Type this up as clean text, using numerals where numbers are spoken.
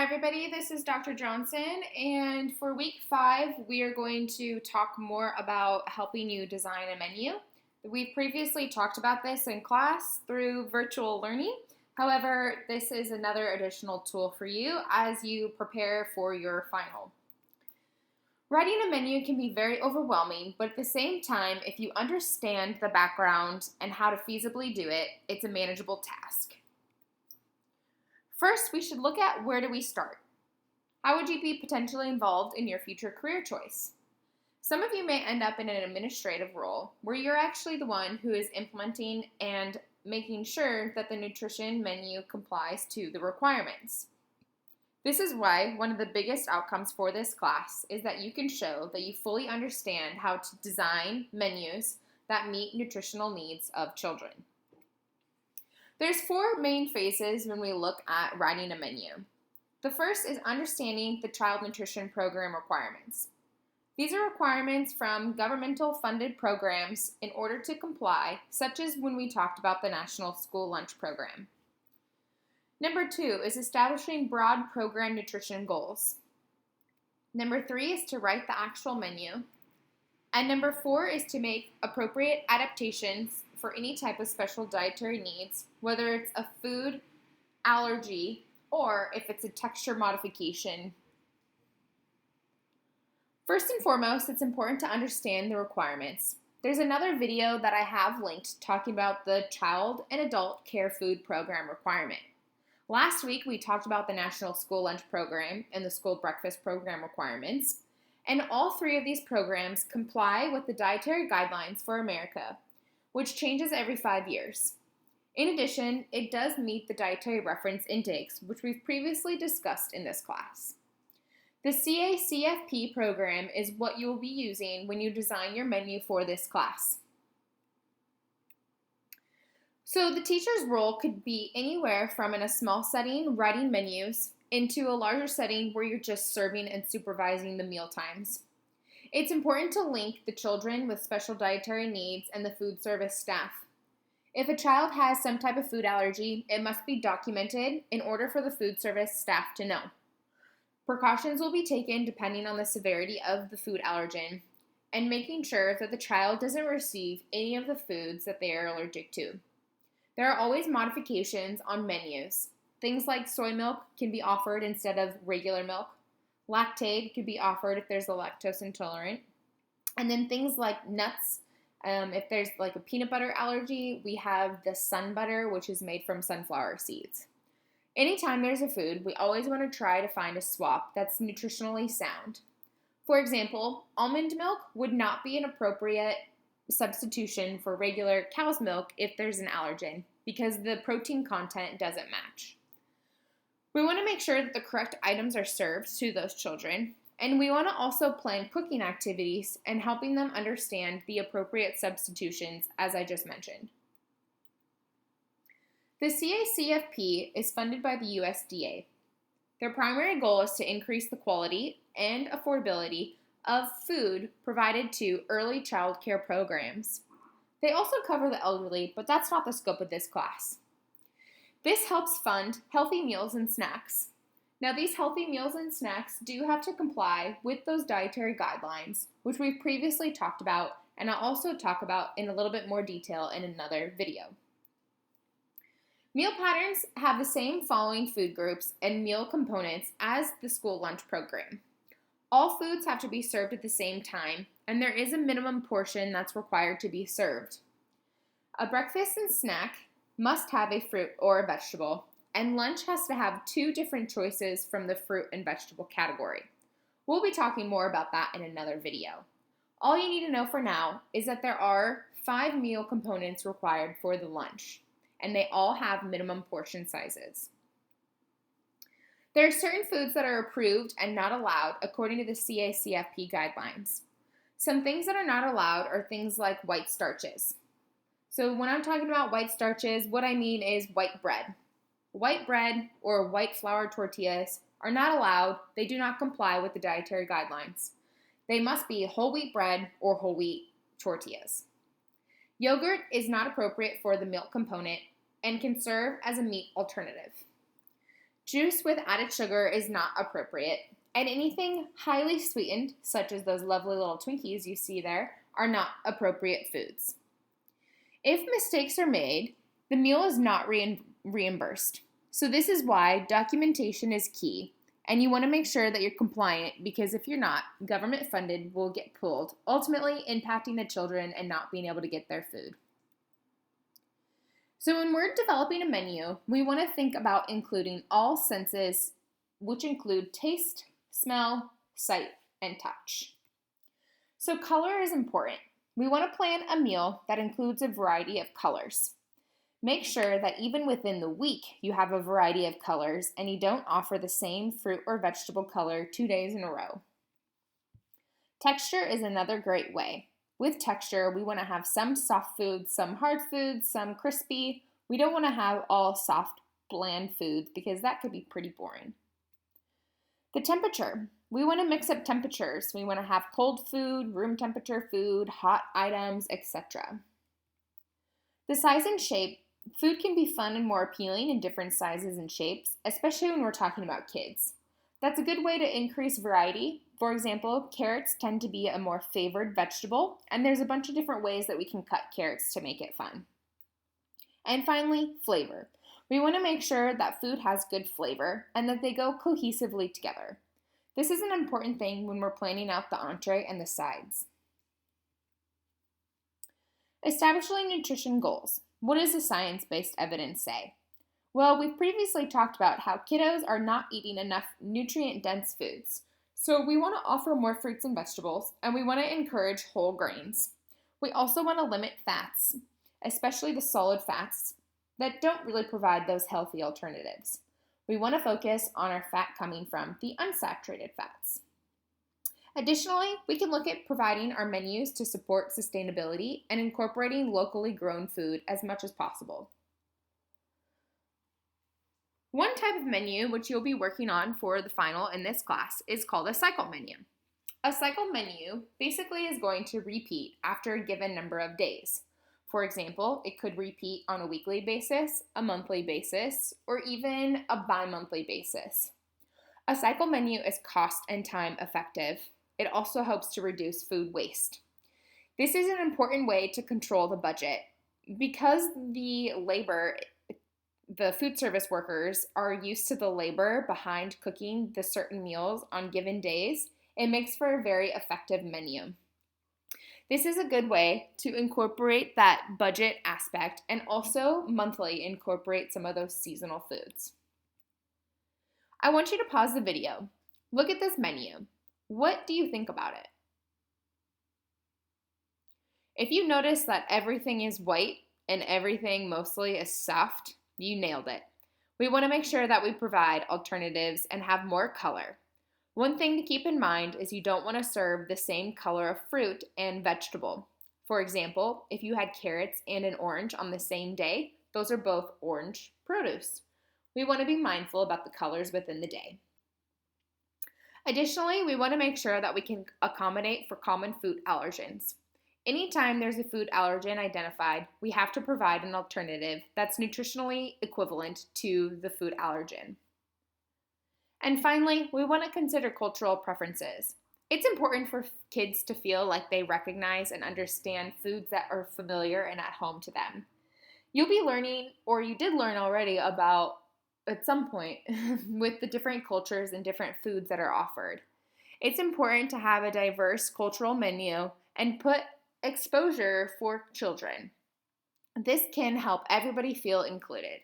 Hi everybody, this is Dr. Johnson, and for week 5 we are going to talk more about helping you design a menu. We've previously talked about this in class through virtual learning. However, this is another additional tool for you as you prepare for your final. Writing a menu can be very overwhelming, but at the same time, if you understand the background and how to feasibly do it, it's a manageable task. First, we should look at where do we start. How would you be potentially involved in your future career choice? Some of you may end up in an administrative role where you're actually the one who is implementing and making sure that the nutrition menu complies to the requirements. This is why one of the biggest outcomes for this class is that you can show that you fully understand how to design menus that meet nutritional needs of children. There's 4 main phases when we look at writing a menu. The first is understanding the child nutrition program requirements. These are requirements from governmental funded programs in order to comply, such as when we talked about the National School Lunch Program. Number 2 is establishing broad program nutrition goals. Number 3 is to write the actual menu. And number 4 is to make appropriate adaptations for any type of special dietary needs, whether it's a food allergy or if it's a texture modification. First and foremost, it's important to understand the requirements. There's another video that I have linked talking about the Child and Adult Care Food Program requirement. Last week, we talked about the National School Lunch Program and the School Breakfast Program requirements, and all 3 of these programs comply with the Dietary Guidelines for America, which changes every 5 years. In addition, it does meet the dietary reference intakes, which we've previously discussed in this class. The CACFP program is what you will be using when you design your menu for this class. So the teacher's role could be anywhere from in a small setting, writing menus, into a larger setting where you're just serving and supervising the meal times. It's important to link the children with special dietary needs and the food service staff. If a child has some type of food allergy, it must be documented in order for the food service staff to know. Precautions will be taken depending on the severity of the food allergen and making sure that the child doesn't receive any of the foods that they are allergic to. There are always modifications on menus. Things like soy milk can be offered instead of regular milk. Lactate could be offered if there's a lactose intolerant. And then things like nuts, if there's like a peanut butter allergy, we have the sun butter, which is made from sunflower seeds. Anytime there's a food, we always want to try to find a swap that's nutritionally sound. For example, almond milk would not be an appropriate substitution for regular cow's milk if there's an allergen because the protein content doesn't match. We want to make sure that the correct items are served to those children, and we want to also plan cooking activities and helping them understand the appropriate substitutions, as I just mentioned. The CACFP is funded by the USDA. Their primary goal is to increase the quality and affordability of food provided to early child care programs. They also cover the elderly, but that's not the scope of this class. This helps fund healthy meals and snacks. Now, these healthy meals and snacks do have to comply with those dietary guidelines, which we've previously talked about, and I'll also talk about in a little bit more detail in another video. Meal patterns have the same following food groups and meal components as the school lunch program. All foods have to be served at the same time, and there is a minimum portion that's required to be served. A breakfast and snack must have a fruit or a vegetable, and lunch has to have 2 different choices from the fruit and vegetable category. We'll be talking more about that in another video. All you need to know for now is that there are 5 meal components required for the lunch, and they all have minimum portion sizes. There are certain foods that are approved and not allowed according to the CACFP guidelines. Some things that are not allowed are things like white starches. So when I'm talking about white starches, what I mean is white bread. White bread or white flour tortillas are not allowed. They do not comply with the dietary guidelines. They must be whole wheat bread or whole wheat tortillas. Yogurt is not appropriate for the milk component and can serve as a meat alternative. Juice with added sugar is not appropriate, and anything highly sweetened, such as those lovely little Twinkies you see there, are not appropriate foods. If mistakes are made, the meal is not reimbursed. So this is why documentation is key, and you want to make sure that you're compliant, because if you're not, government funded will get pulled, ultimately impacting the children and not being able to get their food. So when we're developing a menu, we want to think about including all senses, which include taste, smell, sight, and touch. So color is important. We want to plan a meal that includes a variety of colors. Make sure that even within the week, you have a variety of colors and you don't offer the same fruit or vegetable color 2 days in a row. Texture is another great way. With texture, we want to have some soft foods, some hard foods, some crispy. We don't want to have all soft, bland foods because that could be pretty boring. The temperature. We want to mix up temperatures. We want to have cold food, room temperature food, hot items, etc. The size and shape. Food can be fun and more appealing in different sizes and shapes, especially when we're talking about kids. That's a good way to increase variety. For example, carrots tend to be a more favored vegetable, and there's a bunch of different ways that we can cut carrots to make it fun. And finally, flavor. We want to make sure that food has good flavor and that they go cohesively together. This is an important thing when we're planning out the entree and the sides. Establishing nutrition goals. What does the science-based evidence say? Well, we've previously talked about how kiddos are not eating enough nutrient-dense foods. So we want to offer more fruits and vegetables, and we want to encourage whole grains. We also want to limit fats, especially the solid fats that don't really provide those healthy alternatives. We want to focus on our fat coming from the unsaturated fats. Additionally, we can look at providing our menus to support sustainability and incorporating locally grown food as much as possible. One type of menu which you'll be working on for the final in this class is called a cycle menu. A cycle menu basically is going to repeat after a given number of days. For example, it could repeat on a weekly basis, a monthly basis, or even a bi-monthly basis. A cycle menu is cost and time effective. It also helps to reduce food waste. This is an important way to control the budget. Because the food service workers are used to the labor behind cooking the certain meals on given days, it makes for a very effective menu. This is a good way to incorporate that budget aspect and also monthly incorporate some of those seasonal foods. I want you to pause the video. Look at this menu. What do you think about it? If you notice that everything is white and everything mostly is soft, you nailed it. We want to make sure that we provide alternatives and have more color. One thing to keep in mind is you don't want to serve the same color of fruit and vegetable. For example, if you had carrots and an orange on the same day, those are both orange produce. We want to be mindful about the colors within the day. Additionally, we want to make sure that we can accommodate for common food allergens. Anytime there's a food allergen identified, we have to provide an alternative that's nutritionally equivalent to the food allergen. And finally, we want to consider cultural preferences. It's important for kids to feel like they recognize and understand foods that are familiar and at home to them. You'll be learning, or you did learn already about at some point with the different cultures and different foods that are offered. It's important to have a diverse cultural menu and put exposure for children. This can help everybody feel included.